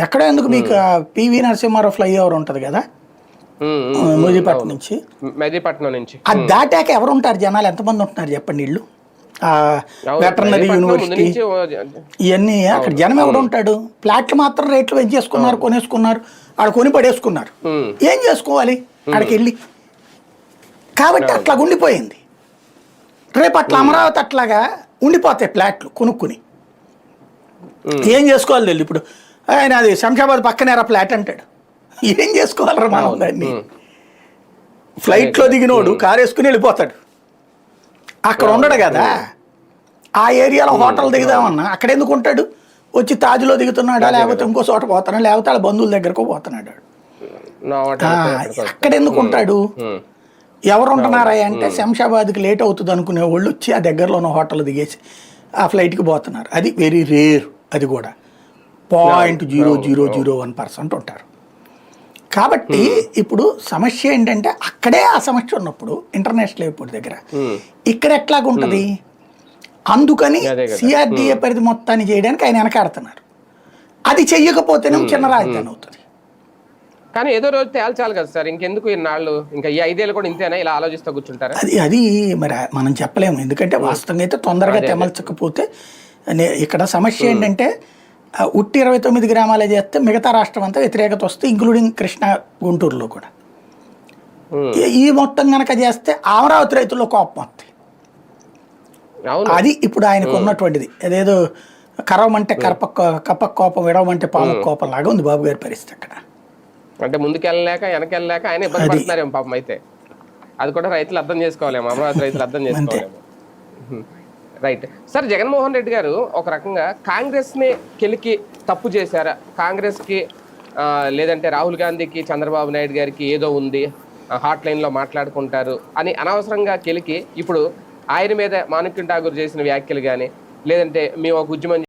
ఎక్కడ ఎందుకు మీకు పివి నరసింహారావు ఫ్లైఓవర్ ఉంటుంది కదా మెహదీపట్నం నుంచి అది దాటాక ఎవరు ఉంటారు జనాలు, ఎంతమంది ఉంటున్నారు చెప్పండి. ఇళ్ళు వెటర్నరీ యూనివర్సిటీ ఇవన్నీ అక్కడ జనం ఎవడు ఉంటాడు. ఫ్లాట్లు మాత్రం రేట్లు పెంచేసుకున్నారు, కొనేసుకున్నారు, ఆడ కొని పడేసుకున్నారు. ఏం చేసుకోవాలి ఆడికి వెళ్ళి? కాబట్టి అట్లా ఉండిపోయింది. రేపు అట్లా అమరావతి అట్లాగా ఉండిపోతాయి ఫ్లాట్లు కొనుక్కుని. ఏం చేసుకోవాలి తెలియదు. ఇప్పుడు ఆయన అది శంషాబాద్ పక్కనేరా ఫ్లాట్ అంటాడు, ఏం చేసుకోవాలరా మనం దాన్ని? ఫ్లైట్లో దిగినోడు కారు వేసుకుని వెళ్ళిపోతాడు, అక్కడ ఉండడు కదా. ఆ ఏరియాలో హోటల్ దిగుదామన్నా అక్కడ ఎందుకు ఉంటాడు? వచ్చి తాజ్లో దిగుతున్నాడా, లేకపోతే ఇంకో చోట పోతున్నాడు, లేకపోతే వాళ్ళ బంధువుల దగ్గరకు పోతున్నాడు. అక్కడ ఎందుకు ఉంటాడు? ఎవరు ఉంటున్నారా అంటే శంషాబాద్కి లేట్ అవుతుంది అనుకునే వాళ్ళు వచ్చి ఆ దగ్గరలో ఉన్న హోటల్ దిగేసి ఆ ఫ్లైట్కి పోతున్నారు. అది వెరీ రేర్. అది కూడా 0.0001% ఉంటారు. కాబట్టి ఇప్పుడు సమస్య ఏంటంటే అక్కడే ఆ సమస్య ఉన్నప్పుడు ఇంటర్నేషనల్ ఎయిర్పోర్ట్ దగ్గర ఇక్కడ ఎట్లాగుంటుంది? అందుకని సిఆర్డిఏ పరిధి మొత్తాన్ని చేయడానికి ఆయన వెనకాడుతున్నారు. అది చెయ్యకపోతేనే చిన్న రాజధాని అవుతుంది. కానీ ఏదో రోజు తేల్చాలి కదా సార్, ఇంకెందుకు ఇన్నాళ్ళు, ఇంకా ఈ 5 ఏళ్ళు కూడా ఇంతేనా ఇలా ఆలోచిస్తూ కూర్చుంటారా? అది మరి మనం చెప్పలేము. ఎందుకంటే వాస్తవంగా అయితే తొందరగా తెమల్చకపోతే ఇక్కడ సమస్య ఏంటంటే ఉట్టి 29 గ్రామాలే చేస్తే మిగతా రాష్ట్రం అంతా వ్యతిరేకత వస్తే, ఇంక్లూడింగ్ కృష్ణా గుంటూరులో కూడా. ఈ మొత్తం కనుక చేస్తే అమరావతి రైతుల్లో కోపం వస్తాయి. అది ఇప్పుడు ఆయనకు ఉన్నటువంటిది. అదేదో కరవమంటే కప్ప కోపం, విడవమంటే పాము కోపం లాగా ఉంది బాబు గారి పరిస్థితి అక్కడ. అంటే ముందుకెళ్ళలేక వెనకెళ్ళలేక ఆయన ఇబ్బంది పడుతున్నారేమో పాపం. అయితే అది కూడా రైతులు అర్థం చేసుకోవాలేమో, అమరావతి రైతులు అర్థం చేసుకోవాలేమో. రైట్ సార్, జగన్మోహన్ రెడ్డి గారు ఒక రకంగా కాంగ్రెస్ని కెలికి తప్పు చేశారా? కాంగ్రెస్కి లేదంటే రాహుల్ గాంధీకి, చంద్రబాబు నాయుడు గారికి ఏదో ఉంది, హాట్ లైన్లో మాట్లాడుకుంటారు అని అనవసరంగా కెలికి ఇప్పుడు ఆయన మీద మాణిక్యం ఠాగూర్ చేసిన వ్యాఖ్యలు కానీ, లేదంటే మేము ఒక ఉద్యమం